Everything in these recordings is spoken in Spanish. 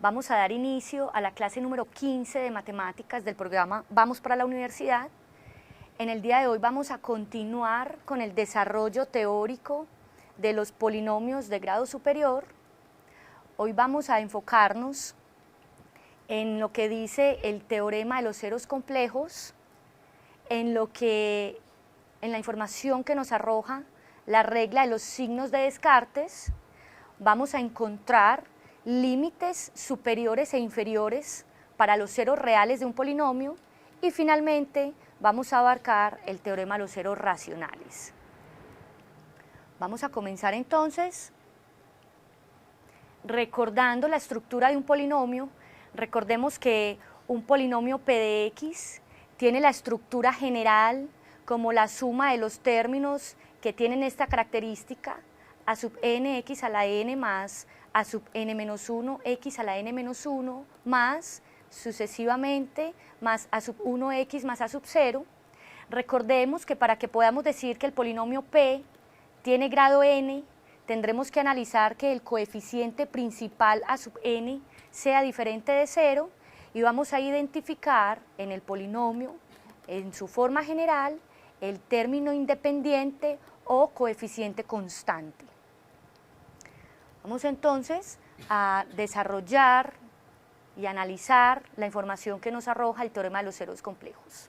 Vamos a dar inicio a la clase número 15 de matemáticas del programa Vamos para la Universidad. En el día de hoy vamos a continuar con el desarrollo teórico de los polinomios de grado superior. Hoy vamos a enfocarnos en lo que dice el teorema de los ceros complejos, en la información que nos arroja la regla de los signos de Descartes. Vamos a encontrar límites superiores e inferiores para los ceros reales de un polinomio y finalmente vamos a abarcar el teorema de los ceros racionales. Vamos a comenzar entonces recordando la estructura de un polinomio. Recordemos que un polinomio P de X tiene la estructura general como la suma de los términos que tienen esta característica, a sub nx a la n más a sub n menos 1 x a la n menos 1 más sucesivamente más a sub 1x más a sub 0. Recordemos que para que podamos decir que el polinomio P tiene grado n, tendremos que analizar que el coeficiente principal a sub n sea diferente de 0 y vamos a identificar en el polinomio, en su forma general, el término independiente o coeficiente constante. Vamos entonces a desarrollar y analizar la información que nos arroja el teorema de los ceros complejos.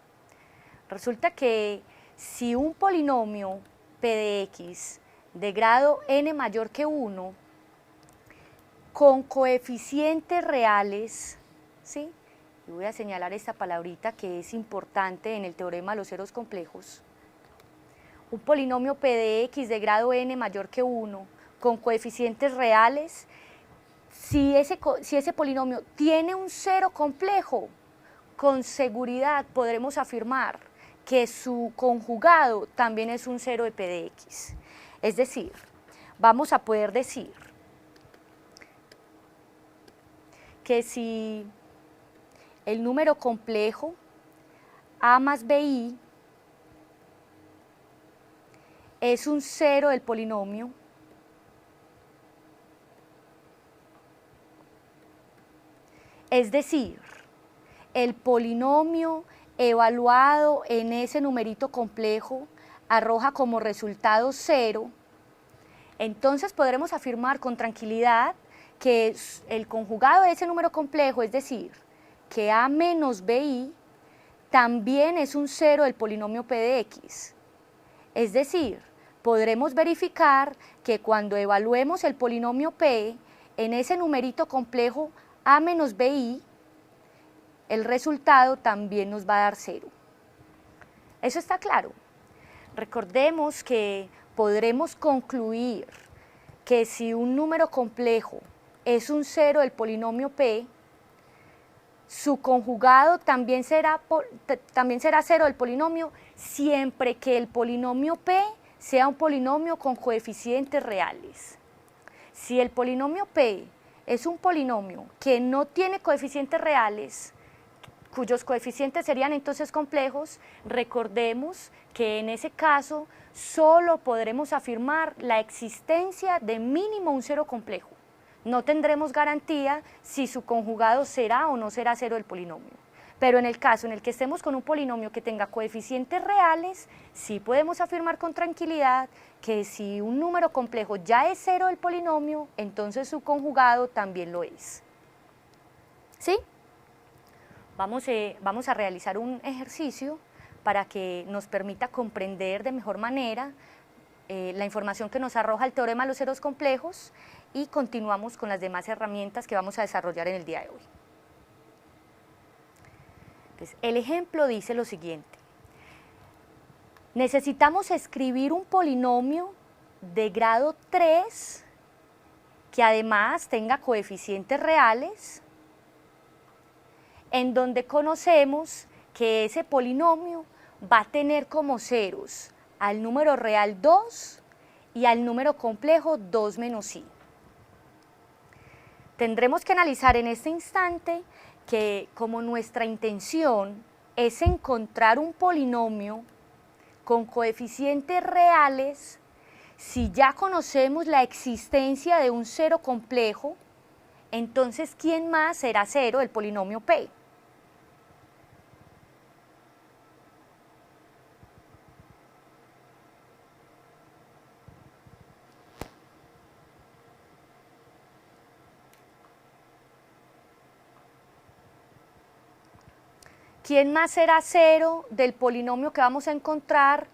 Resulta que si un polinomio P de X de grado n mayor que 1 con coeficientes reales, ¿sí? Y voy a señalar esta palabrita que es importante en el teorema de los ceros complejos. Un polinomio P de X de grado n mayor que 1 con coeficientes reales, si ese polinomio tiene un cero complejo, con seguridad podremos afirmar que su conjugado también es un cero de P de X. Es decir, vamos a poder decir que si el número complejo A más BI es un cero del polinomio, es decir, el polinomio evaluado en ese numerito complejo arroja como resultado 0, entonces podremos afirmar con tranquilidad que el conjugado de ese número complejo, es decir, que A menos BI, también es un cero del polinomio P de X. Es decir, podremos verificar que cuando evaluemos el polinomio P en ese numerito complejo A menos BI, el resultado también nos va a dar 0. ¿Eso está claro? Recordemos que podremos concluir que si un número complejo es un cero del polinomio P, su conjugado también será cero del polinomio siempre que el polinomio P sea un polinomio con coeficientes reales. Si el polinomio P es un polinomio que no tiene coeficientes reales, cuyos coeficientes serían entonces complejos, recordemos que en ese caso solo podremos afirmar la existencia de mínimo un cero complejo. No tendremos garantía si su conjugado será o no será cero del polinomio. Pero en el caso en el que estemos con un polinomio que tenga coeficientes reales, sí podemos afirmar con tranquilidad que si un número complejo ya es cero del polinomio, entonces su conjugado también lo es. ¿Sí? Vamos a realizar un ejercicio para que nos permita comprender de mejor manera la información que nos arroja el teorema de los ceros complejos y continuamos con las demás herramientas que vamos a desarrollar en el día de hoy. Entonces, el ejemplo dice lo siguiente: necesitamos escribir un polinomio de grado 3 que además tenga coeficientes reales, en donde conocemos que ese polinomio va a tener como ceros al número real 2 y al número complejo 2 menos i. Tendremos que analizar en este instante que como nuestra intención es encontrar un polinomio con coeficientes reales, si ya conocemos la existencia de un cero complejo, Entonces, ¿quién más será cero del polinomio P? ¿Quién más será cero del polinomio que vamos a encontrar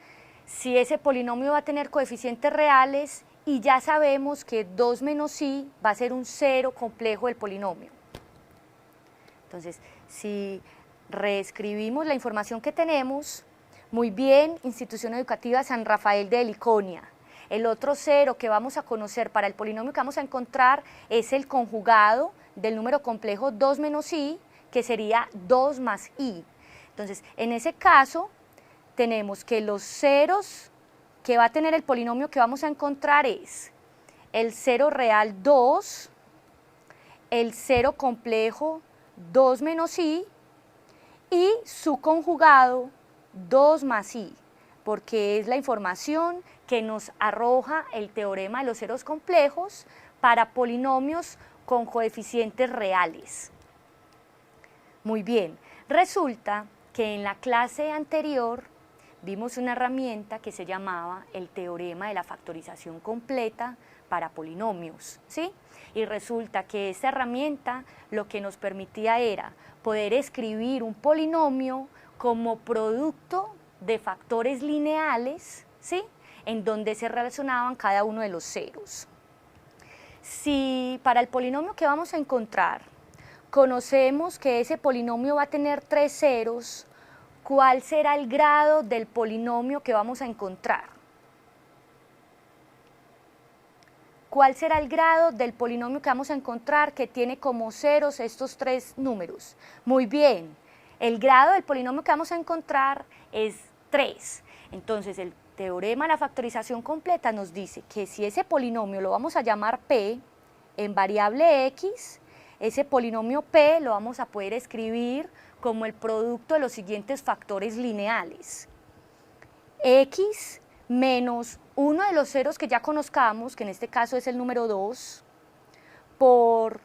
si ese polinomio va a tener coeficientes reales y ya sabemos que 2 menos i va a ser un cero complejo del polinomio? Entonces, si reescribimos la información que tenemos, muy bien, Institución Educativa San Rafael de Heliconia. El otro cero que vamos a conocer para el polinomio que vamos a encontrar es el conjugado del número complejo 2 menos i, que sería 2 más i. Entonces, en ese caso, tenemos que los ceros que va a tener el polinomio que vamos a encontrar es el cero real 2, el cero complejo 2 menos i y su conjugado 2 más i, porque es la información que nos arroja el teorema de los ceros complejos para polinomios con coeficientes reales. Muy bien, resulta que en la clase anterior vimos una herramienta que se llamaba el teorema de la factorización completa para polinomios, ¿sí? Y resulta que esta herramienta lo que nos permitía era poder escribir un polinomio como producto de factores lineales, ¿sí? En donde se relacionaban cada uno de los ceros. Si para el polinomio que vamos a encontrar conocemos que ese polinomio va a tener 3 ceros, ¿cuál será el grado del polinomio que vamos a encontrar? ¿Cuál será el grado del polinomio que vamos a encontrar que tiene como ceros estos 3 números? Muy bien, el grado del polinomio que vamos a encontrar es 3. Entonces, el teorema de la factorización completa nos dice que si ese polinomio lo vamos a llamar P en variable X, ese polinomio P lo vamos a poder escribir como el producto de los siguientes factores lineales. X menos uno de los ceros que ya conozcamos, que en este caso es el número 2, por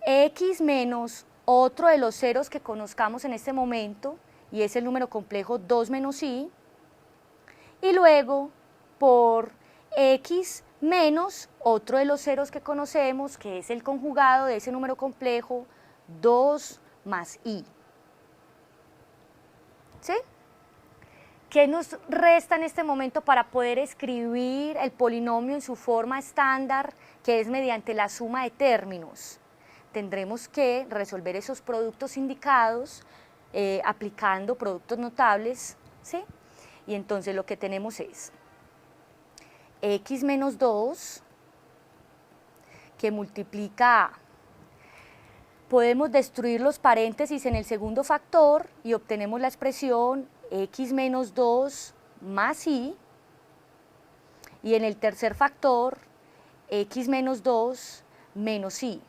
X menos otro de los ceros que conozcamos en este momento, y es el número complejo 2 menos i, y luego por X menos otro de los ceros que conocemos, que es el conjugado de ese número complejo 2 más i. ¿Sí? ¿Qué nos resta en este momento para poder escribir el polinomio en su forma estándar, que es mediante la suma de términos? Tendremos que resolver esos productos indicados aplicando productos notables, ¿sí? Y entonces lo que tenemos es x menos 2 que multiplica a. Podemos destruir los paréntesis en el segundo factor y obtenemos la expresión x menos 2 más i, y en el tercer factor x menos 2 menos i.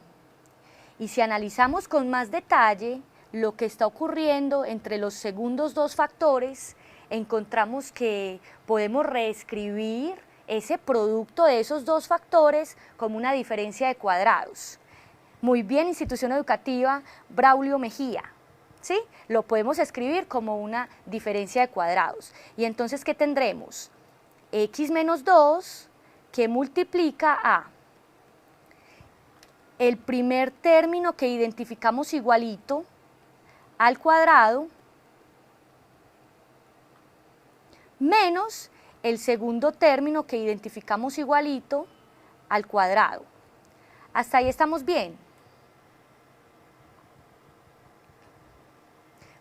Y si analizamos con más detalle lo que está ocurriendo entre los segundos dos factores, encontramos que podemos reescribir ese producto de esos dos factores como una diferencia de cuadrados. Muy bien, Institución Educativa Braulio Mejía, ¿sí? Lo podemos escribir como una diferencia de cuadrados. Y entonces, ¿qué tendremos? X menos 2 que multiplica a el primer término que identificamos igualito al cuadrado menos el segundo término que identificamos igualito al cuadrado. ¿Hasta ahí estamos bien?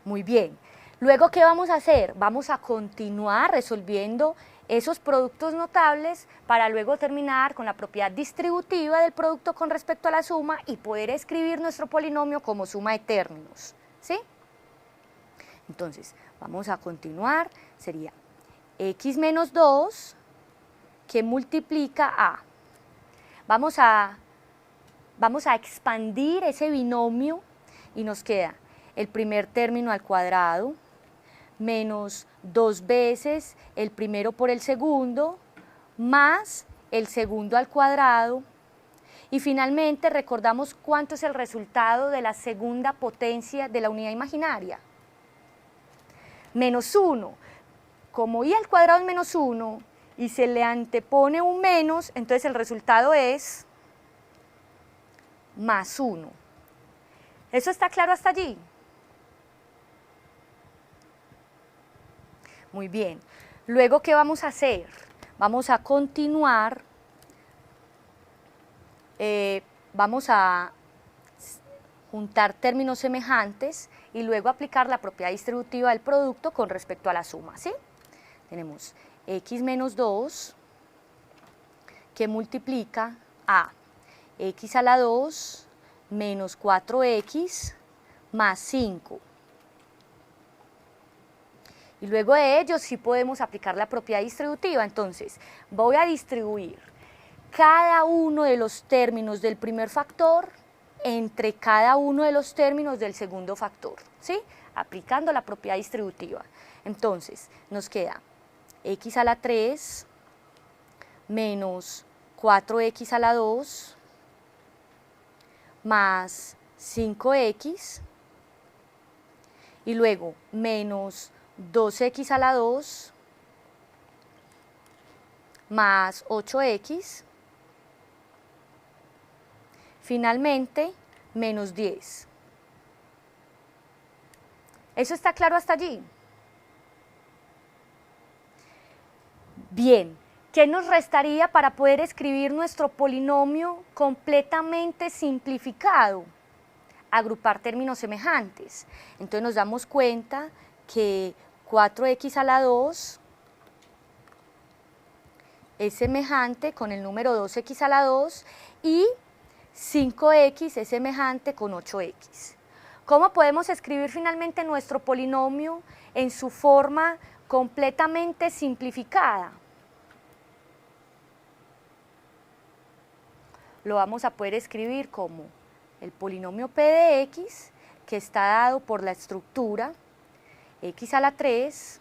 Muy bien. Luego, ¿qué vamos a hacer? Vamos a continuar resolviendo esos productos notables para luego terminar con la propiedad distributiva del producto con respecto a la suma y poder escribir nuestro polinomio como suma de términos, ¿sí? Entonces, vamos a continuar, sería x menos 2 que multiplica a. Vamos a expandir ese binomio y nos queda el primer término al cuadrado menos 2 veces el primero por el segundo más el segundo al cuadrado, Y finalmente recordamos cuánto es el resultado de la segunda potencia de la unidad imaginaria. Menos 1. Como y al cuadrado es menos 1 y se le antepone un menos, entonces el resultado es más 1. ¿Eso está claro hasta allí? Muy bien. Luego, ¿qué vamos a hacer? Vamos a continuar, vamos a juntar términos semejantes y luego aplicar la propiedad distributiva del producto con respecto a la suma, ¿sí? Tenemos x menos 2 que multiplica a x a la 2 menos 4x más 5. Y luego de ello sí podemos aplicar la propiedad distributiva. Entonces, voy a distribuir cada uno de los términos del primer factor entre cada uno de los términos del segundo factor, ¿sí? Aplicando la propiedad distributiva. Entonces, nos queda x a la 3 menos 4x a la 2 más 5x y luego menos 2x a la 2 más 8x, finalmente menos 10. ¿Eso está claro hasta allí? Bien, ¿qué nos restaría para poder escribir nuestro polinomio completamente simplificado? Agrupar términos semejantes. Entonces nos damos cuenta que 4x a la 2 es semejante con el número 2x a la 2 y 5x es semejante con 8x. ¿Cómo podemos escribir finalmente nuestro polinomio en su forma completamente simplificada? Lo vamos a poder escribir como el polinomio p de x, que está dado por la estructura x a la 3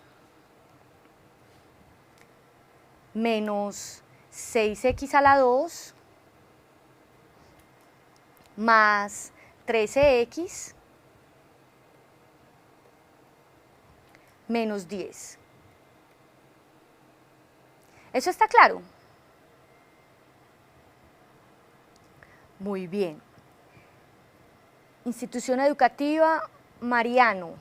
menos 6x a la 2 más 13x menos 10. ¿Eso está claro? Muy bien. Institución Educativa Mariano.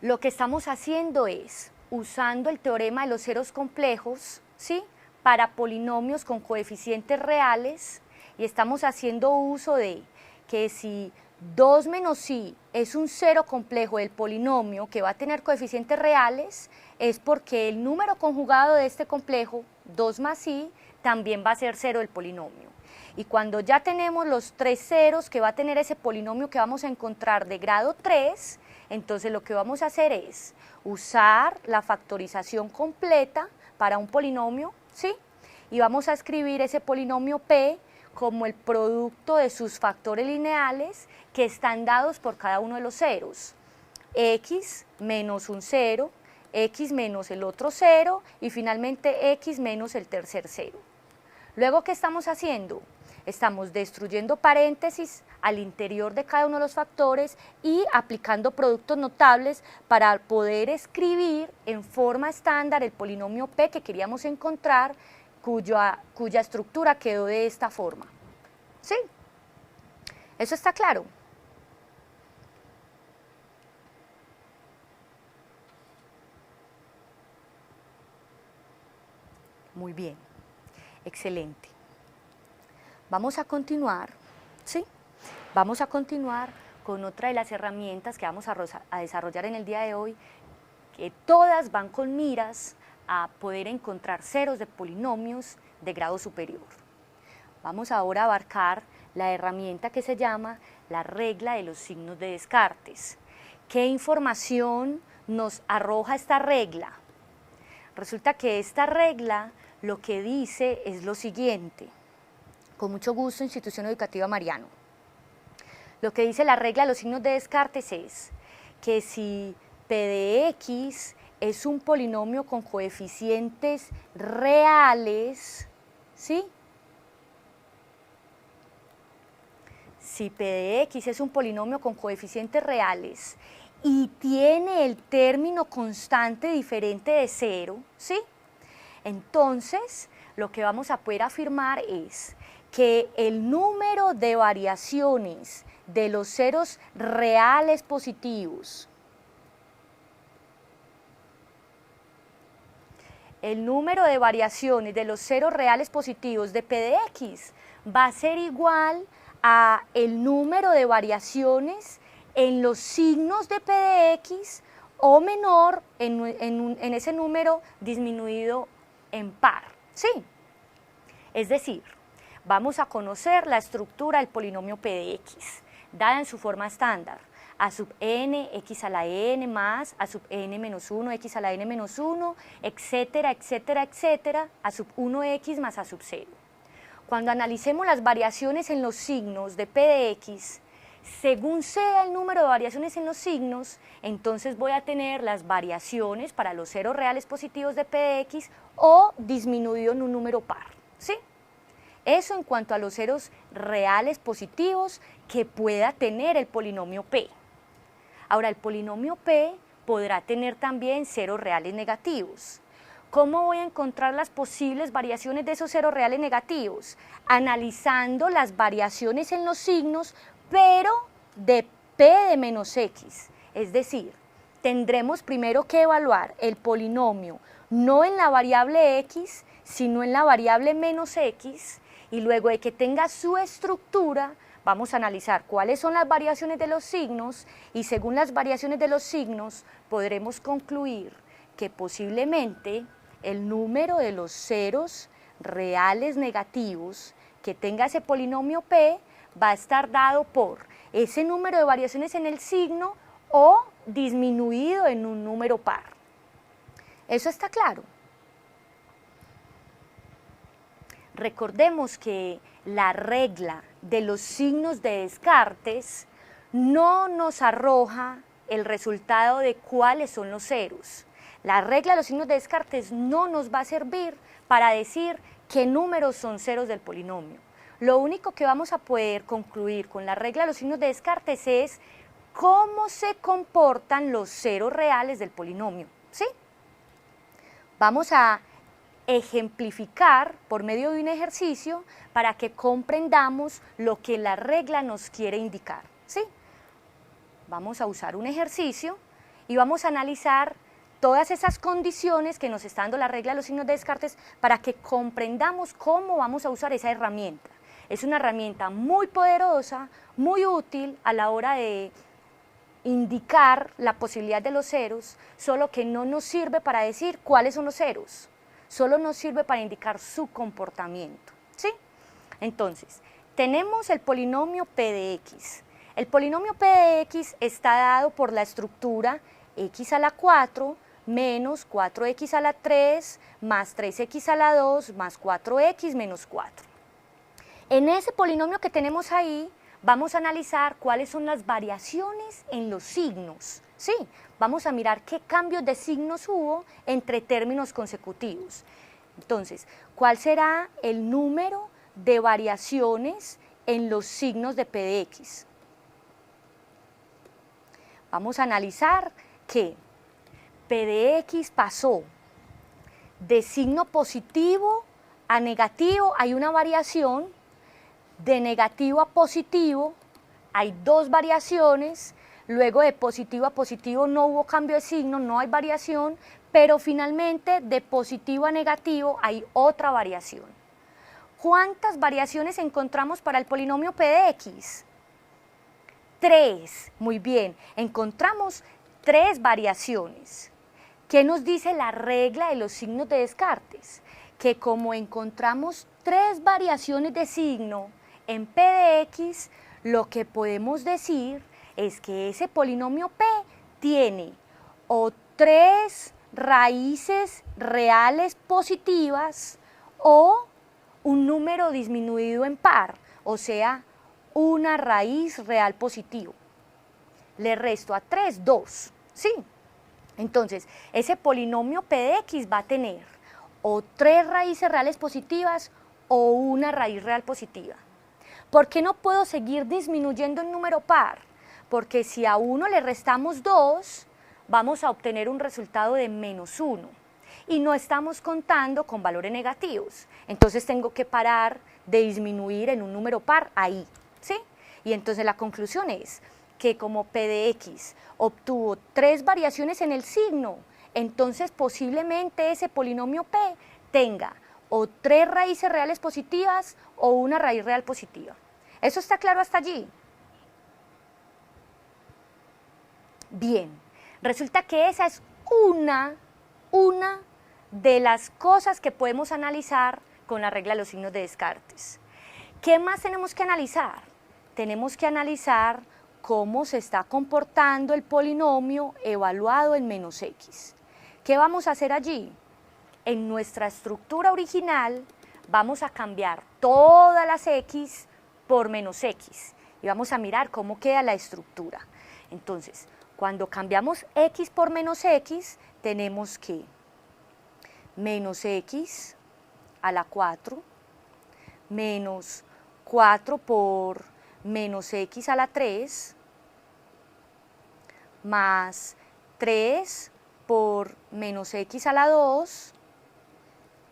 Lo que estamos haciendo es, usando el teorema de los ceros complejos, ¿sí?, para polinomios con coeficientes reales, y estamos haciendo uso de que si 2 menos i es un cero complejo del polinomio que va a tener coeficientes reales, es porque el número conjugado de este complejo, 2 más i, también va a ser cero del polinomio. Y cuando ya tenemos los 3 ceros que va a tener ese polinomio que vamos a encontrar de grado 3, entonces lo que vamos a hacer es usar la factorización completa para un polinomio, ¿sí? Y vamos a escribir ese polinomio p como el producto de sus factores lineales que están dados por cada uno de los ceros. X menos un cero, x menos el otro cero y finalmente x menos el tercer cero. Luego, ¿qué estamos haciendo? Estamos destruyendo paréntesis al interior de cada uno de los factores y aplicando productos notables para poder escribir en forma estándar el polinomio p que queríamos encontrar, cuya estructura quedó de esta forma. ¿Sí? ¿Eso está claro? Muy bien, excelente. Vamos a continuar, ¿sí? Vamos a continuar con otra de las herramientas que vamos a desarrollar en el día de hoy, que todas van con miras a poder encontrar ceros de polinomios de grado superior. Vamos ahora a abarcar la herramienta que se llama la regla de los signos de Descartes. ¿Qué información nos arroja esta regla? Resulta que esta regla lo que dice es lo siguiente. Con mucho gusto, Institución Educativa Mariano. Lo que dice la regla de los signos de Descartes es que si p de x es un polinomio con coeficientes reales, ¿sí?, Si P de X es un polinomio con coeficientes reales y tiene el término constante diferente de 0, ¿sí? Entonces, lo que vamos a poder afirmar es que el número de variaciones de los ceros reales positivos, el número de variaciones de los ceros reales positivos de P de X va a ser igual a el número de variaciones en los signos de P de X o menor en ese número disminuido en par, ¿sí? Es decir, vamos a conocer la estructura del polinomio P de X, dada en su forma estándar, a sub n, x a la n más, a sub n menos 1, x a la n menos 1, etcétera, etcétera, etcétera, a sub 1x más a sub 0. Cuando analicemos las variaciones en los signos de P de X, según sea el número de variaciones en los signos, entonces voy a tener las variaciones para los ceros reales positivos de P de X o disminuido en un número par, ¿sí? Eso en cuanto a los ceros reales positivos que pueda tener el polinomio P. Ahora, el polinomio P podrá tener también ceros reales negativos. ¿Cómo voy a encontrar las posibles variaciones de esos ceros reales negativos? Analizando las variaciones en los signos, pero de P de menos X. Es decir, tendremos primero que evaluar el polinomio no en la variable X, sino en la variable menos X, y luego de que tenga su estructura, vamos a analizar cuáles son las variaciones de los signos y según las variaciones de los signos podremos concluir que posiblemente el número de los ceros reales negativos que tenga ese polinomio P va a estar dado por ese número de variaciones en el signo o disminuido en un número par. ¿Eso está claro? Recordemos que la regla de los signos de Descartes no nos arroja el resultado de cuáles son los ceros. La regla de los signos de Descartes no nos va a servir para decir qué números son ceros del polinomio. Lo único que vamos a poder concluir con la regla de los signos de Descartes es cómo se comportan los ceros reales del polinomio, ¿sí? Vamos a ejemplificar por medio de un ejercicio para que comprendamos lo que la regla nos quiere indicar, ¿sí? Vamos a usar un ejercicio y vamos a analizar todas esas condiciones que nos está dando la regla de los signos de Descartes para que comprendamos cómo vamos a usar esa herramienta. Es una herramienta muy poderosa, muy útil a la hora de indicar la posibilidad de los ceros, solo que no nos sirve para decir cuáles son los ceros, solo nos sirve para indicar su comportamiento, ¿sí? Entonces, tenemos el polinomio P de X. El polinomio P de X está dado por la estructura x a la 4 menos 4x a la 3 más 3x a la 2 más 4x menos 4. En ese polinomio que tenemos ahí, vamos a analizar cuáles son las variaciones en los signos, ¿sí? Vamos a mirar qué cambios de signos hubo entre términos consecutivos. Entonces, ¿cuál será el número de variaciones en los signos de P de X? Vamos a analizar que P de X pasó de signo positivo a negativo, hay una variación, de negativo a positivo hay dos variaciones, luego de positivo a positivo no hubo cambio de signo, no hay variación, pero finalmente de positivo a negativo hay otra variación. ¿Cuántas variaciones encontramos para el polinomio P de X? 3, muy bien, encontramos 3 variaciones. ¿Qué nos dice la regla de los signos de Descartes? Que como encontramos 3 variaciones de signo en P de X, lo que podemos decir es que ese polinomio P tiene o 3 raíces reales positivas o un número disminuido en par, o sea, una raíz real positivo. Le resto a 3, 2, ¿sí? Entonces, ese polinomio P de X va a tener o 3 raíces reales positivas o una raíz real positiva. ¿Por qué no puedo seguir disminuyendo el número par? Porque si a 1 le restamos 2, vamos a obtener un resultado de -1. Y no estamos contando con valores negativos. Entonces tengo que parar de disminuir en un número par ahí, ¿sí? Y entonces la conclusión es que como P de X obtuvo 3 variaciones en el signo, entonces posiblemente ese polinomio P tenga o 3 raíces reales positivas o una raíz real positiva. ¿Eso está claro hasta allí? Bien, resulta que esa es una de las cosas que podemos analizar con la regla de los signos de Descartes. ¿Qué más tenemos que analizar? Tenemos que analizar cómo se está comportando el polinomio evaluado en -x. ¿Qué vamos a hacer allí? En nuestra estructura original vamos a cambiar todas las x por -x y vamos a mirar cómo queda la estructura. Entonces, cuando cambiamos x por -x, tenemos que -x a la 4 menos 4 por -x a la 3 más 3 por -x a la 2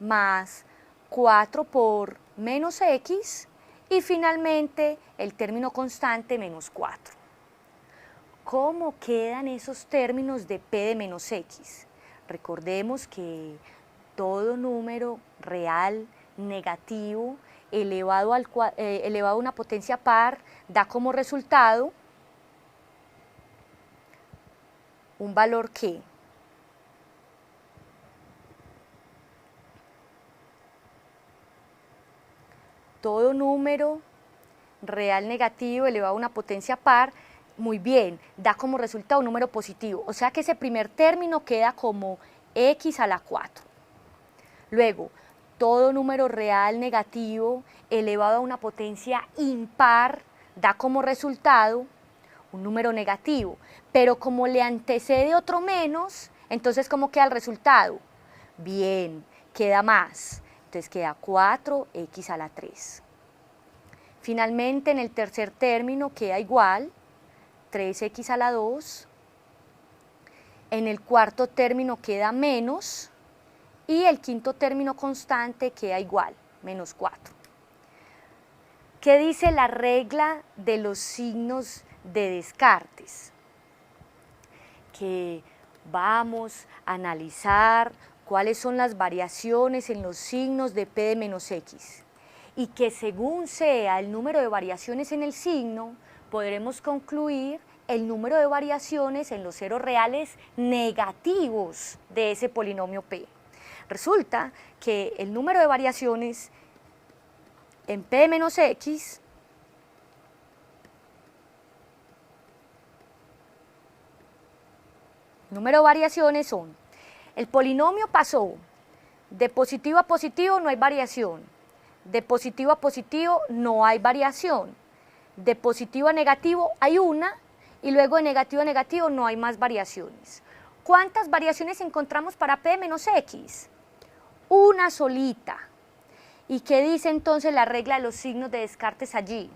más 4 por -x y finalmente el término constante -4. ¿Cómo quedan esos términos de P de -x? Recordemos que todo número real negativo elevado a una potencia par da como resultado un valor que todo número real negativo elevado a una potencia par, muy bien, da como resultado un número positivo, o sea que ese primer término queda como x a la 4. Luego, todo número real negativo elevado a una potencia impar da como resultado un número negativo, pero como le antecede otro menos, entonces ¿cómo queda el resultado? Bien, queda más, entonces queda 4x a la 3. Finalmente, en el tercer término queda igual, 3x a la 2. En el cuarto término queda menos y el quinto término constante queda igual, -4. ¿Qué dice la regla de los signos de Descartes? Que vamos a analizar cuáles son las variaciones en los signos de P de -x y que según sea el número de variaciones en el signo, podremos concluir el número de variaciones en los ceros reales negativos de ese polinomio P. Resulta que el número de variaciones en P de -x número de variaciones son, el polinomio pasó de positivo a positivo, no hay variación, de positivo a positivo no hay variación, de positivo a negativo hay una y luego de negativo a negativo no hay más variaciones. ¿Cuántas variaciones encontramos para P de -x? Una solita. ¿Y qué dice entonces la regla de los signos de Descartes allí?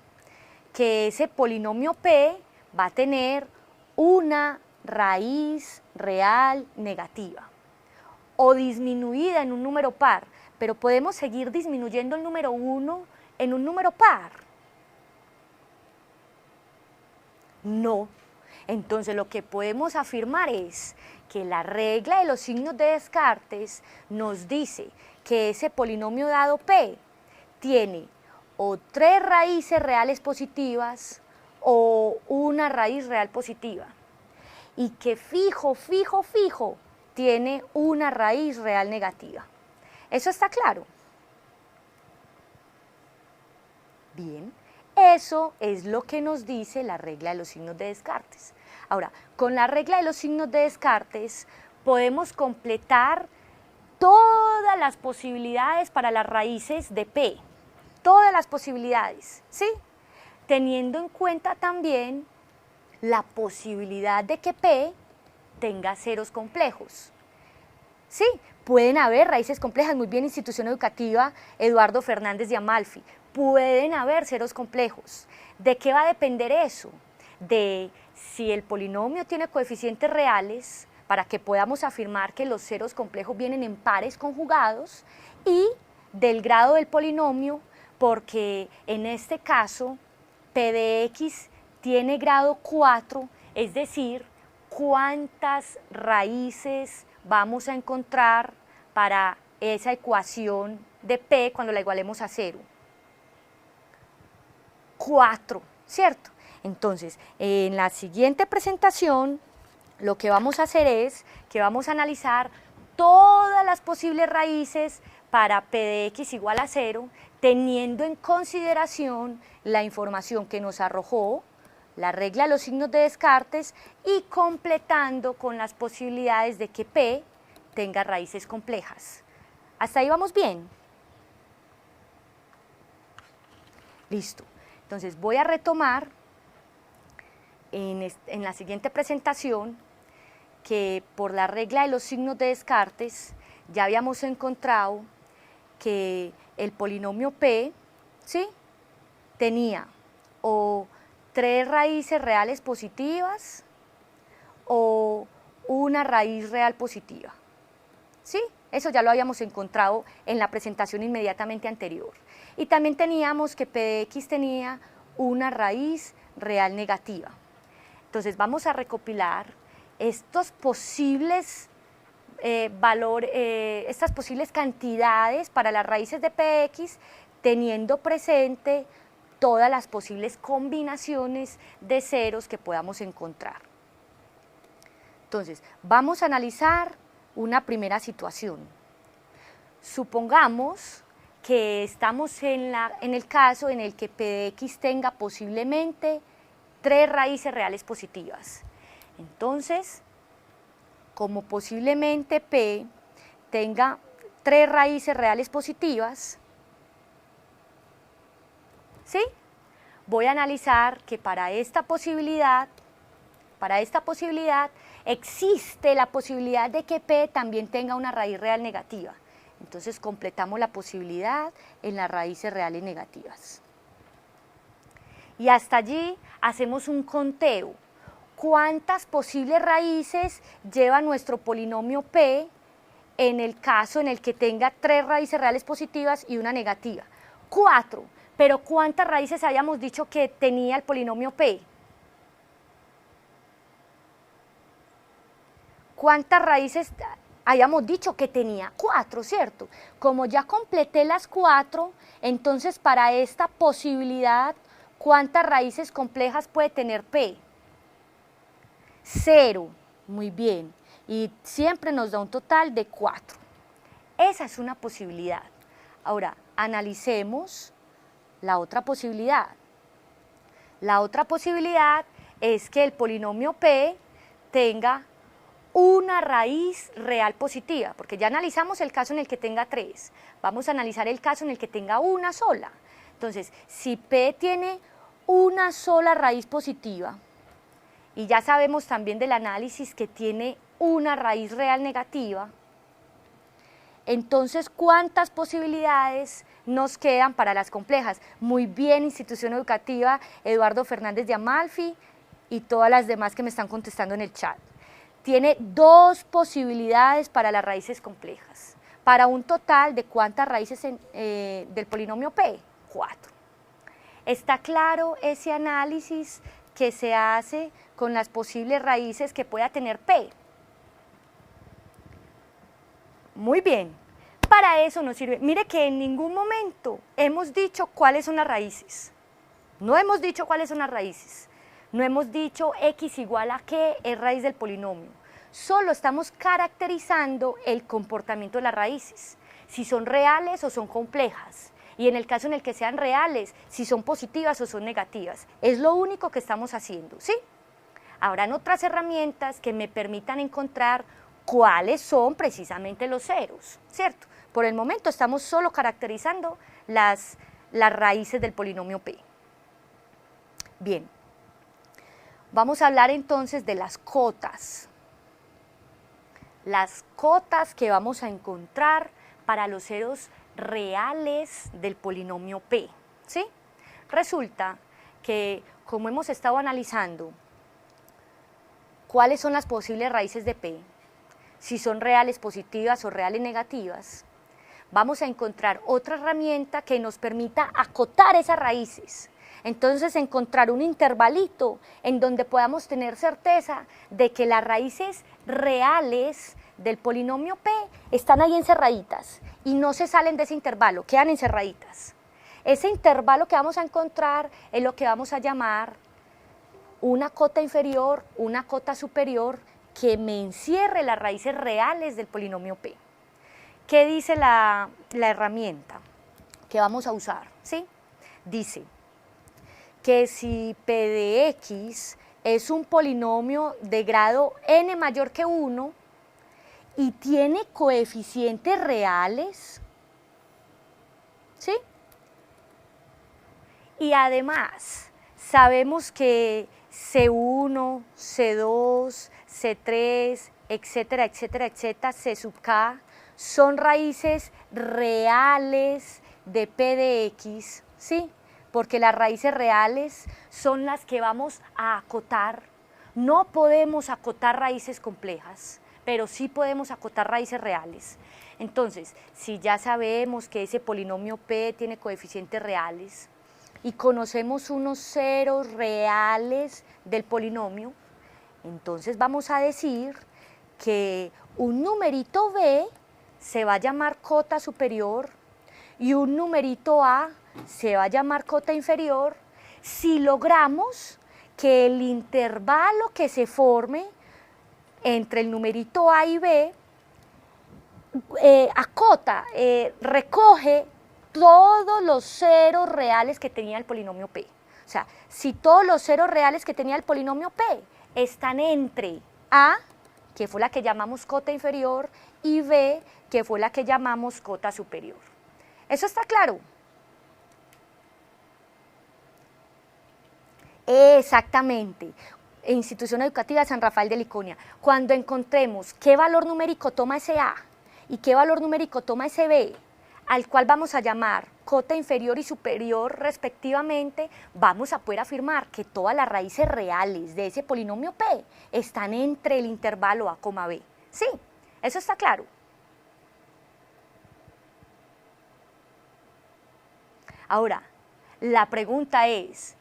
Que ese polinomio P va a tener una raíz real negativa o disminuida en un número par, pero podemos seguir disminuyendo el número 1 en un número par. No. Entonces lo que podemos afirmar es que la regla de los signos de Descartes nos dice que ese polinomio dado P tiene o 3 raíces reales positivas o una raíz real positiva y que fijo tiene una raíz real negativa. ¿Eso está claro? Bien, eso es lo que nos dice la regla de los signos de Descartes. Ahora, con la regla de los signos de Descartes podemos completar todas las posibilidades para las raíces de P, todas las posibilidades, ¿sí? Teniendo en cuenta también la posibilidad de que P tenga ceros complejos. Sí, Pueden haber raíces complejas, muy bien, institución educativa Eduardo Fernández de Amalfi. Pueden haber ceros complejos. ¿De qué va a depender eso? De si el polinomio tiene coeficientes reales, para que podamos afirmar que los ceros complejos vienen en pares conjugados, y del grado del polinomio, porque en este caso P de X tiene grado 4, es decir, cuántas raíces vamos a encontrar para esa ecuación de P cuando la igualemos a 0. 4, ¿cierto? Entonces, en la siguiente presentación, lo que vamos a hacer es que vamos a analizar todas las posibles raíces para P de X igual a 0, teniendo en consideración la información que nos arrojó la regla de los signos de Descartes y completando con las posibilidades de que P tenga raíces complejas. ¿Hasta ahí vamos bien? Listo. Entonces voy a retomar en la siguiente presentación que por la regla de los signos de Descartes ya habíamos encontrado que el polinomio P, ¿sí?, tenía o 3 raíces reales positivas o una raíz real positiva. ¿Sí? Eso ya lo habíamos encontrado en la presentación inmediatamente anterior. Y también teníamos que P de X tenía una raíz real negativa. Entonces vamos a recopilar estos posibles estas posibles cantidades para las raíces de P de X, teniendo presente todas las posibles combinaciones de ceros que podamos encontrar. Entonces, vamos a analizar una primera situación. Supongamos que estamos en el caso en el que P de X tenga posiblemente 3 raíces reales positivas. Entonces, como posiblemente P tenga 3 raíces reales positivas, ¿sí?, voy a analizar que para esta posibilidad existe la posibilidad de que P también tenga una raíz real negativa. Entonces completamos la posibilidad en las raíces reales negativas. Y hasta allí hacemos un conteo. ¿Cuántas posibles raíces lleva nuestro polinomio P en el caso en el que tenga 3 raíces reales positivas y una negativa? 4. Pero ¿cuántas raíces habíamos dicho que tenía el polinomio P? ¿Cuántas raíces habíamos dicho que tenía? 4, ¿cierto? Como ya completé las 4, entonces para esta posibilidad, ¿cuántas raíces complejas puede tener P? 0, muy bien, y siempre nos da un total de 4. Esa es una posibilidad. Ahora, analicemos la otra posibilidad. La otra posibilidad es que el polinomio P tenga una raíz real positiva, porque ya analizamos el caso en el que tenga 3. Vamos a analizar el caso en el que tenga una sola. Entonces, si P tiene una sola raíz positiva, y ya sabemos también del análisis que tiene una raíz real negativa, entonces, ¿cuántas posibilidades nos quedan para las complejas? Muy bien, institución educativa Eduardo Fernández de Amalfi y todas las demás que me están contestando en el chat. Tiene 2 posibilidades para las raíces complejas, para un total de ¿cuántas raíces del polinomio P? 4. ¿Está claro ese análisis que se hace con las posibles raíces que pueda tener P? Muy bien, para eso nos sirve. Mire que en ningún momento hemos dicho cuáles son las raíces. No hemos dicho cuáles son las raíces. No hemos dicho X igual a qué es raíz del polinomio. Solo estamos caracterizando el comportamiento de las raíces, si son reales o son complejas. Y en el caso en el que sean reales, si son positivas o son negativas. Es lo único que estamos haciendo, ¿sí? Habrán otras herramientas que me permitan encontrar cuáles son precisamente los ceros, ¿cierto? Por el momento estamos solo caracterizando las raíces del polinomio P. Bien, vamos a hablar entonces de las cotas. las cotas que vamos a encontrar para los ceros reales del polinomio P, ¿sí? Resulta que, como hemos estado analizando, ¿cuáles son las posibles raíces de P? Si son reales positivas o reales negativas, vamos a encontrar otra herramienta que nos permita acotar esas raíces. Entonces, encontrar un intervalito en donde podamos tener certeza de que las raíces reales del polinomio P están ahí encerraditas y no se salen de ese intervalo, quedan encerraditas. Ese intervalo que vamos a encontrar es lo que vamos a llamar una cota inferior, una cota superior que me encierre las raíces reales del polinomio P. ¿Qué dice la herramienta que vamos a usar? ¿Sí? Dice que si P de X es un polinomio de grado n mayor que 1 y tiene coeficientes reales, ¿sí? Y además sabemos que C1, C2, C3, etcétera, etcétera, etcétera, C sub K, son raíces reales de P de X, ¿sí? Porque las raíces reales son las que vamos a acotar. No podemos acotar raíces complejas, pero sí podemos acotar raíces reales. Entonces, si ya sabemos que ese polinomio P tiene coeficientes reales y conocemos unos ceros reales del polinomio, entonces vamos a decir que un numerito B se va a llamar cota superior y un numerito A se va a llamar cota inferior si logramos que el intervalo que se forme entre el numerito A y B acota, recoge todos los ceros reales que tenía el polinomio P. O sea, si todos los ceros reales que tenía el polinomio P están entre A, que fue la que llamamos cota inferior, y B, que fue la que llamamos cota superior. ¿Eso está claro? Exactamente. Institución Educativa de San Rafael de Liconia. Cuando encontremos qué valor numérico toma ese A y qué valor numérico toma ese B, al cual vamos a llamar cota inferior y superior respectivamente, vamos a poder afirmar que todas las raíces reales de ese polinomio P están entre el intervalo A, B. Sí, eso está claro. Ahora, la pregunta es,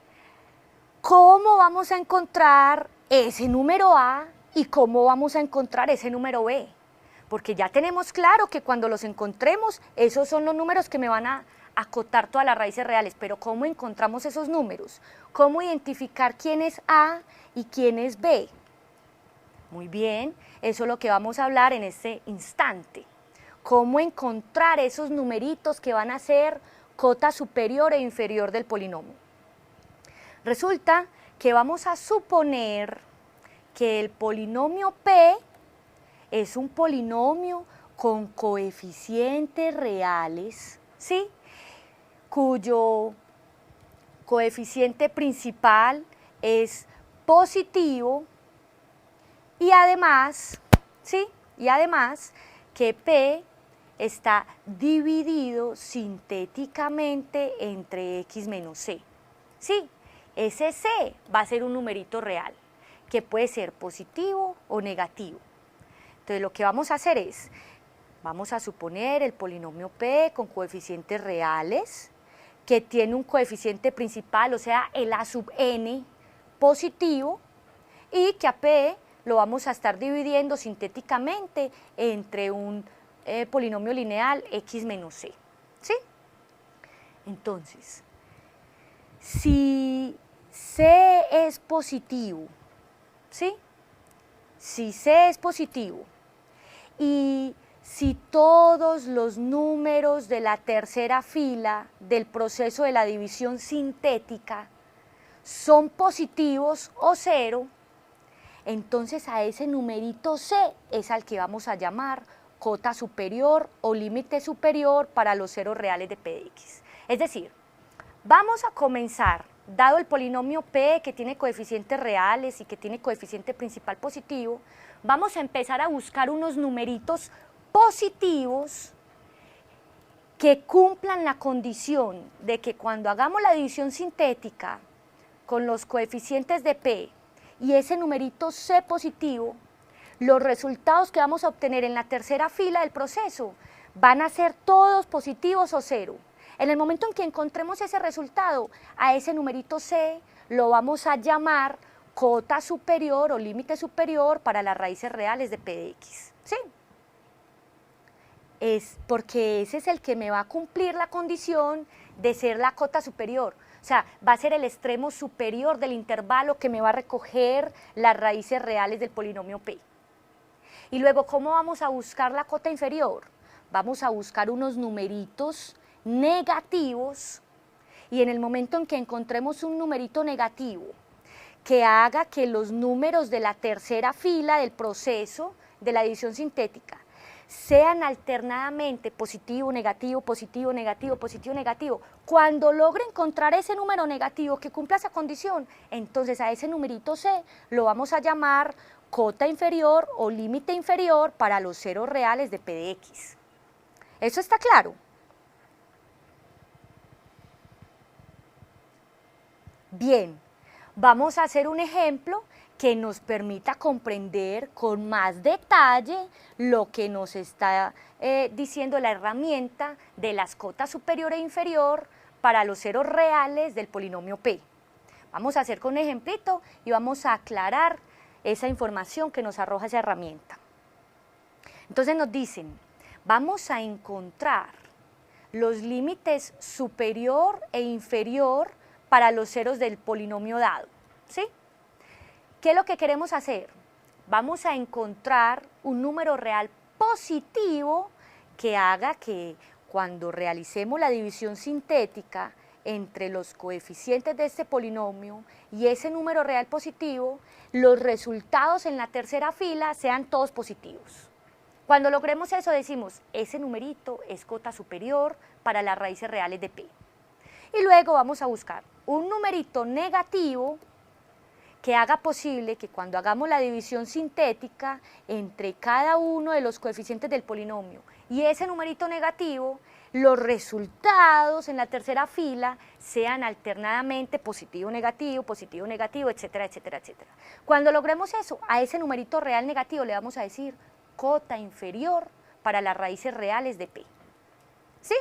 ¿cómo vamos a encontrar ese número A y cómo vamos a encontrar ese número B? Porque ya tenemos claro que cuando los encontremos, esos son los números que me van a acotar todas las raíces reales, pero ¿cómo encontramos esos números? ¿Cómo identificar quién es A y quién es B? Muy bien, eso es lo que vamos a hablar en este instante. ¿Cómo encontrar esos numeritos que van a ser cota superior e inferior del polinomio? Resulta que vamos a suponer que el polinomio P es un polinomio con coeficientes reales, ¿sí? Cuyo coeficiente principal es positivo y además, ¿sí? Y además que P está dividido sintéticamente entre X menos C, ¿sí? Ese C va a ser un numerito real, que puede ser positivo o negativo. Entonces lo que vamos a hacer es, vamos a suponer el polinomio P con coeficientes reales, que tiene un coeficiente principal, o sea, el A sub n positivo, y que a P lo vamos a estar dividiendo sintéticamente entre un polinomio lineal X menos C, ¿sí? Entonces, si C es positivo, ¿sí? Si C es positivo y si todos los números de la tercera fila del proceso de la división sintética son positivos o cero, entonces a ese numerito C es al que vamos a llamar cota superior o límite superior para los ceros reales de P de X. Es decir, vamos a comenzar, dado el polinomio P que tiene coeficientes reales y que tiene coeficiente principal positivo, vamos a empezar a buscar unos numeritos positivos que cumplan la condición de que cuando hagamos la división sintética con los coeficientes de P y ese numerito C positivo, los resultados que vamos a obtener en la tercera fila del proceso van a ser todos positivos o cero. En el momento en que encontremos ese resultado, a ese numerito C lo vamos a llamar cota superior o límite superior para las raíces reales de P de X. ¿Sí? Es porque ese es el que me va a cumplir la condición de ser la cota superior. O sea, va a ser el extremo superior del intervalo que me va a recoger las raíces reales del polinomio P. Y luego, ¿cómo vamos a buscar la cota inferior? Vamos a buscar unos numeritos negativos y en el momento en que encontremos un numerito negativo que haga que los números de la tercera fila del proceso de la división sintética sean alternadamente positivo, negativo, positivo, negativo, positivo, negativo. Cuando logre encontrar ese número negativo que cumpla esa condición, entonces a ese numerito C lo vamos a llamar cota inferior o límite inferior para los ceros reales de P de X. ¿Eso está claro? Bien, vamos a hacer un ejemplo que nos permita comprender con más detalle lo que nos está diciendo la herramienta de las cotas superior e inferior para los ceros reales del polinomio P. Vamos a hacer con un ejemplito y vamos a aclarar esa información que nos arroja esa herramienta. Entonces nos dicen, vamos a encontrar los límites superior e inferior para los ceros del polinomio dado, ¿sí? ¿Qué es lo que queremos hacer? Vamos a encontrar un número real positivo que haga que cuando realicemos la división sintética entre los coeficientes de este polinomio y ese número real positivo, los resultados en la tercera fila sean todos positivos. Cuando logremos eso decimos, ese numerito es cota superior para las raíces reales de P. Y luego vamos a buscar un numerito negativo que haga posible que cuando hagamos la división sintética entre cada uno de los coeficientes del polinomio y ese numerito negativo, los resultados en la tercera fila sean alternadamente positivo, negativo, etcétera, etcétera, etcétera. Cuando logremos eso, a ese numerito real negativo le vamos a decir cota inferior para las raíces reales de P. ¿Sí?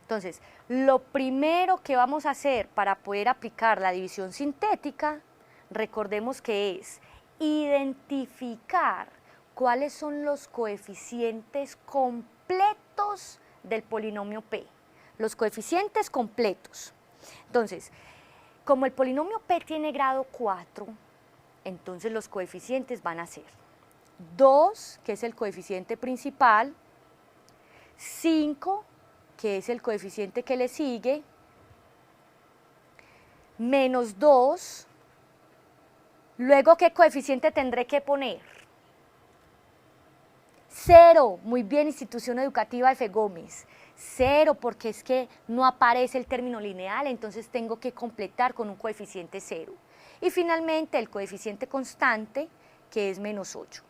Entonces, lo primero que vamos a hacer para poder aplicar la división sintética, recordemos que es identificar cuáles son los coeficientes completos del polinomio P. Los coeficientes completos. Entonces, como el polinomio P tiene grado 4, entonces los coeficientes van a ser 2, que es el coeficiente principal, 5, que es el coeficiente que le sigue, menos 2, luego ¿qué coeficiente tendré que poner? 0, muy bien, Institución Educativa F. Gómez, 0 porque es que no aparece el término lineal, entonces tengo que completar con un coeficiente 0. Y finalmente el coeficiente constante, que es menos 8.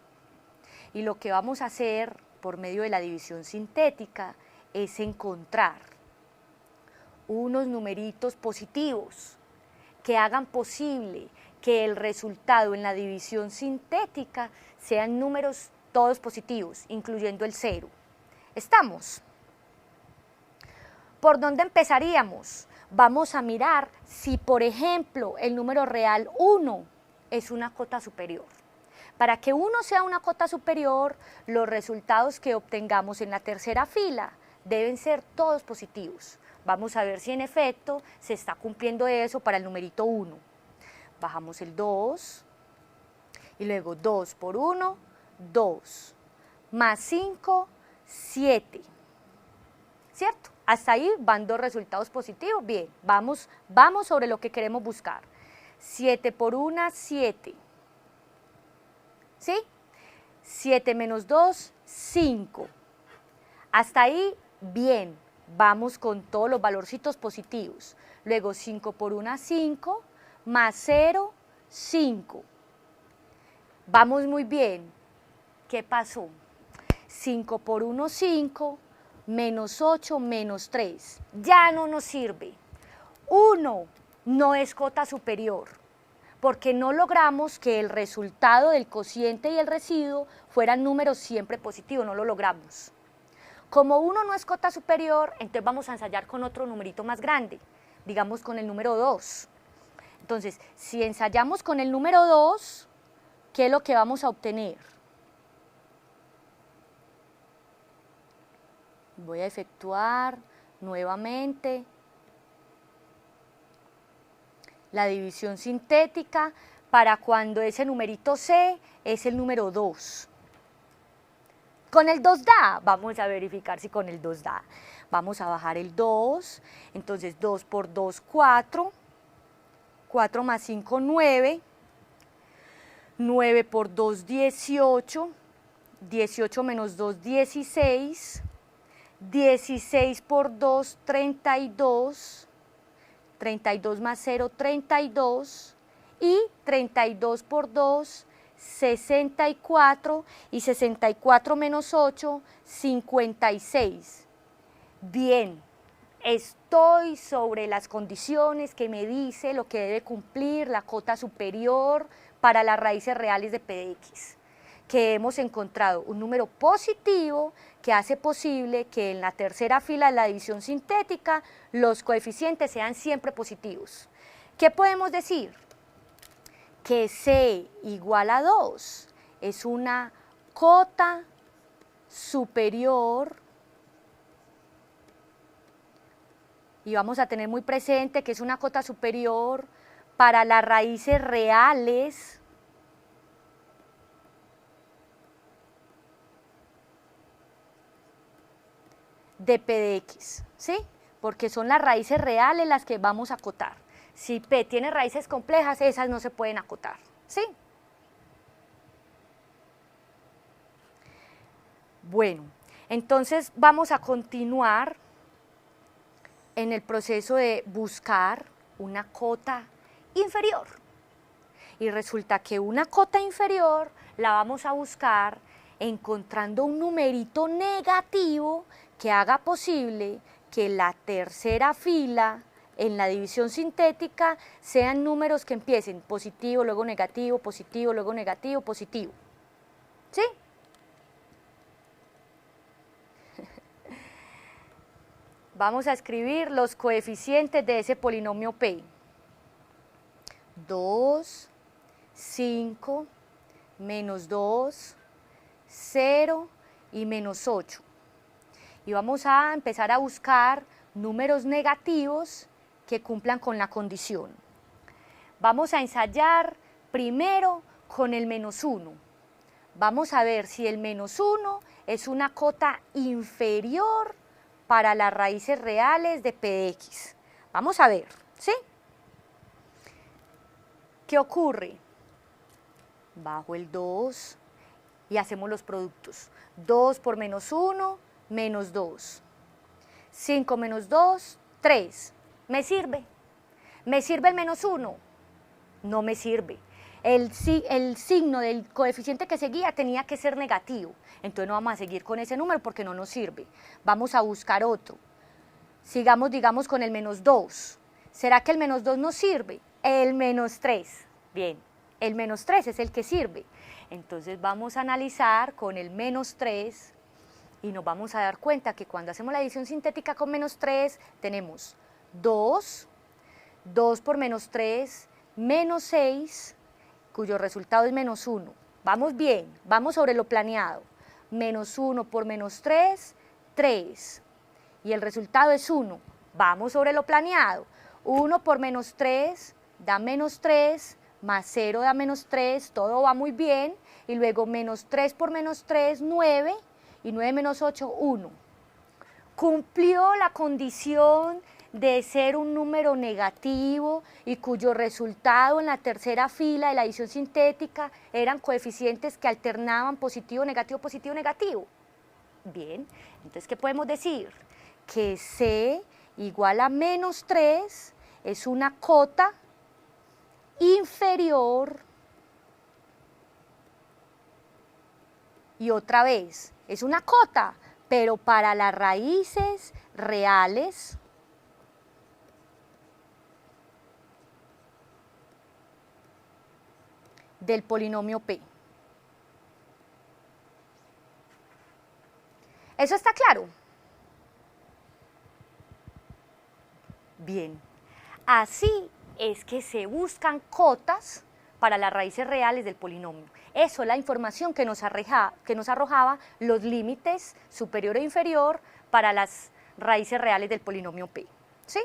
Y lo que vamos a hacer por medio de la división sintética es encontrar unos numeritos positivos que hagan posible que el resultado en la división sintética sean números todos positivos, incluyendo el 0. ¿Estamos? ¿Por dónde empezaríamos? Vamos a mirar si, por ejemplo, el número real 1 es una cota superior. Para que 1 sea una cota superior, los resultados que obtengamos en la tercera fila deben ser todos positivos. Vamos a ver si en efecto se está cumpliendo eso para el numerito 1. Bajamos el 2 y luego 2 por 1, 2, más 5, 7. ¿Cierto? Hasta ahí van dos resultados positivos. Bien, vamos sobre lo que queremos buscar. 7 por 1, 7. ¿Sí? 7 menos 2, 5. Hasta ahí, bien, vamos con todos los valorcitos positivos. Luego 5 por 1, 5, más 0, 5. Vamos muy bien. ¿Qué pasó? 5 por 1, 5, menos 8, menos 3. Ya no nos sirve. 1 no es cota superior, porque no logramos que el resultado del cociente y el residuo fueran números siempre positivos, no lo logramos. Como 1 no es cota superior, entonces vamos a ensayar con otro numerito más grande, digamos con el número 2. Entonces, si ensayamos con el número 2, ¿qué es lo que vamos a obtener? Voy a efectuar nuevamente la división sintética para cuando ese numerito C es el número 2. ¿Con el 2 da? Vamos a verificar si con el 2 da. Vamos a bajar el 2, entonces 2 por 2, 4, 4 más 5, 9, 9 por 2, 18, 18 menos 2, 16, 16 por 2, 32, 32 más 0, 32, y 32 por 2, 64, y 64 menos 8, 56. Bien, estoy sobre las condiciones que me dice lo que debe cumplir la cota superior para las raíces reales de P de X, que hemos encontrado un número positivo que hace posible que en la tercera fila de la división sintética los coeficientes sean siempre positivos. ¿Qué podemos decir? Que C igual a 2 es una cota superior, y vamos a tener muy presente que es una cota superior para las raíces reales de P de X, ¿sí? Porque son las raíces reales las que vamos a acotar. Si P tiene raíces complejas, esas no se pueden acotar, ¿sí? Bueno, entonces vamos a continuar en el proceso de buscar una cota inferior. Y resulta que una cota inferior la vamos a buscar encontrando un numerito negativo que haga posible que la tercera fila en la división sintética sean números que empiecen positivo, luego negativo, positivo, luego negativo, positivo. ¿Sí? Vamos a escribir los coeficientes de ese polinomio P. 2, 5, menos 2, 0 y menos 8. Y vamos a empezar a buscar números negativos que cumplan con la condición. Vamos a ensayar primero con el menos 1. Vamos a ver si el menos 1 es una cota inferior para las raíces reales de P de X. Vamos a ver, ¿sí? ¿Qué ocurre? Bajo el 2 y hacemos los productos. 2 por menos 1, menos 2. 5 menos 2, 3. ¿Me sirve? ¿Me sirve el menos 1? No me sirve. El signo del coeficiente que seguía tenía que ser negativo. Entonces no vamos a seguir con ese número porque no nos sirve. Vamos a buscar otro. Sigamos, digamos, con el menos 2. ¿Será que el menos 2 nos sirve? El menos 3. Bien, el menos 3 es el que sirve. Entonces vamos a analizar con el menos 3 y nos vamos a dar cuenta que cuando hacemos la división sintética con menos 3 tenemos 2, 2 por menos 3, menos 6, cuyo resultado es menos 1. Vamos bien, vamos sobre lo planeado. Menos 1 por menos 3, 3. Y el resultado es 1. Vamos sobre lo planeado. 1 por menos 3 da menos 3, más 0 da menos 3, todo va muy bien. Y luego menos 3 por menos 3, 9. Y 9 menos 8, 1. Cumplió la condición de ser un número negativo y cuyo resultado en la tercera fila de la división sintética eran coeficientes que alternaban positivo, negativo, positivo, negativo. Bien, entonces, ¿qué podemos decir? Que C igual a menos 3 es una cota inferior Y otra vez, es una cota, pero para las raíces reales del polinomio P. ¿Eso está claro? Bien. Así es que se buscan cotas para las raíces reales del polinomio. Eso es la información que nos arrojaba los límites superior e inferior para las raíces reales del polinomio P. ¿Sí?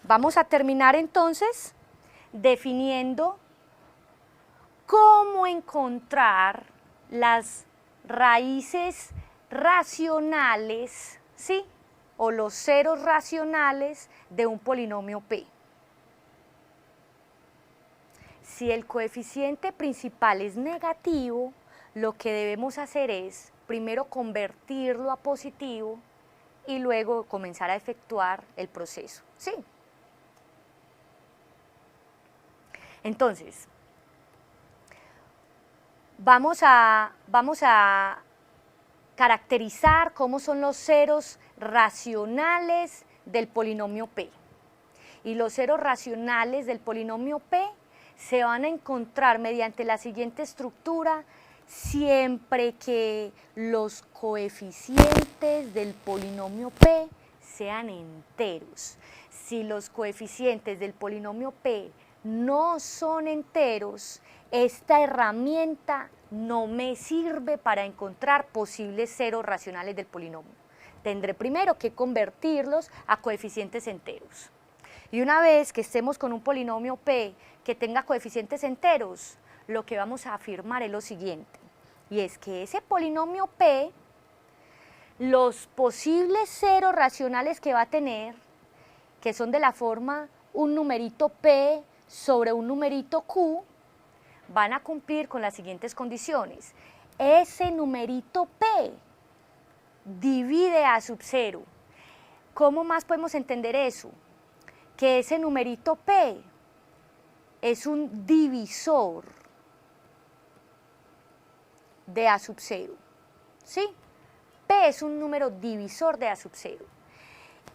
Vamos a terminar entonces definiendo cómo encontrar las raíces racionales, ¿sí? O los ceros racionales de un polinomio P. Si el coeficiente principal es negativo, lo que debemos hacer es primero convertirlo a positivo y luego comenzar a efectuar el proceso, ¿sí? Entonces, vamos a caracterizar cómo son los ceros racionales del polinomio P. Y los ceros racionales del polinomio P se van a encontrar mediante la siguiente estructura siempre que los coeficientes del polinomio P sean enteros. Si los coeficientes del polinomio P no son enteros, esta herramienta no me sirve para encontrar posibles ceros racionales del polinomio. Tendré primero que convertirlos a coeficientes enteros. Y una vez que estemos con un polinomio P que tenga coeficientes enteros, lo que vamos a afirmar es lo siguiente, y es que ese polinomio P, los posibles ceros racionales que va a tener, que son de la forma un numerito P sobre un numerito Q, van a cumplir con las siguientes condiciones. Ese numerito P divide a sub 0. ¿Cómo más podemos entender eso? Que ese numerito P es un divisor de A sub 0, ¿sí? P es un número divisor de A sub 0.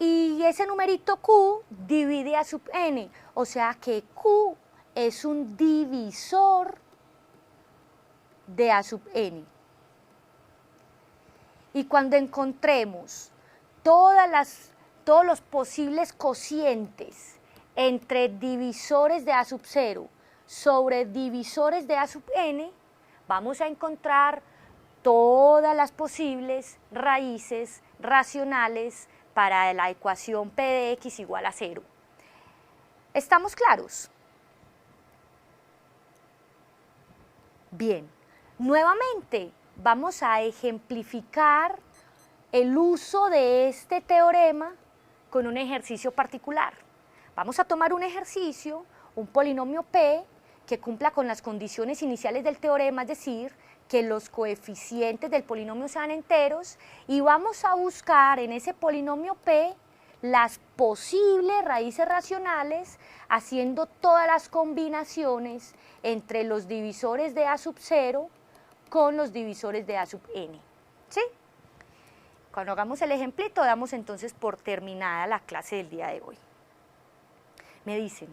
Y ese numerito Q divide A sub n, o sea que Q es un divisor de A sub n. Y cuando encontremos todos los posibles cocientes entre divisores de A sub 0 sobre divisores de A sub n, vamos a encontrar todas las posibles raíces racionales para la ecuación P de x igual a 0. ¿Estamos claros? Bien, nuevamente vamos a ejemplificar el uso de este teorema con un ejercicio particular. Vamos a tomar un ejercicio, un polinomio P, que cumpla con las condiciones iniciales del teorema, es decir, que los coeficientes del polinomio sean enteros, y vamos a buscar en ese polinomio P las posibles raíces racionales haciendo todas las combinaciones entre los divisores de A sub 0 con los divisores de A sub n. ¿Sí? Cuando hagamos el ejemplito, damos entonces por terminada la clase del día de hoy. Me dicen,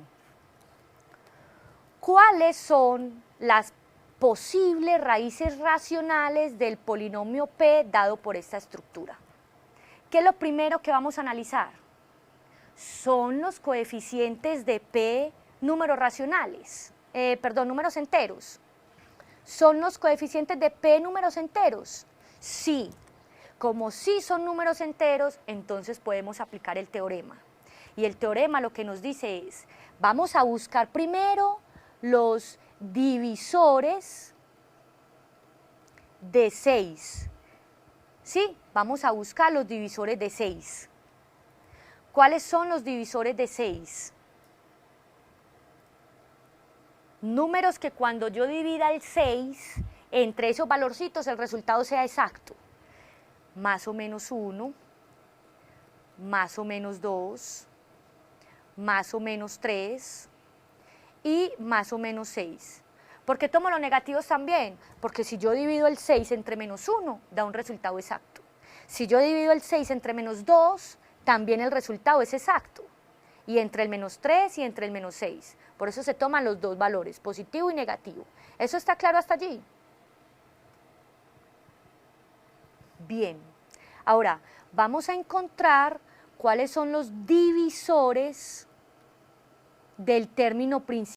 ¿cuáles son las posibles raíces racionales del polinomio P dado por esta estructura? ¿Qué es lo primero que vamos a analizar? Son los coeficientes de P números racionales, números enteros. ¿Son los coeficientes de P números enteros? Sí. Como sí son números enteros, entonces podemos aplicar el teorema. Y el teorema lo que nos dice es, vamos a buscar primero los divisores de 6. ¿Sí? Vamos a buscar los divisores de 6. ¿Cuáles son los divisores de 6? Números que cuando yo divida el 6, entre esos valorcitos el resultado sea exacto. Más o menos 1, más o menos 2, más o menos 3 y más o menos 6. ¿Por qué tomo los negativos también? Porque si yo divido el 6 entre menos 1, da un resultado exacto. Si yo divido el 6 entre menos 2, también el resultado es exacto. Y entre el menos 3 y entre el menos 6. Por eso se toman los dos valores, positivo y negativo. ¿Eso está claro hasta allí? Bien. Ahora, vamos a encontrar cuáles son los divisores del término principal.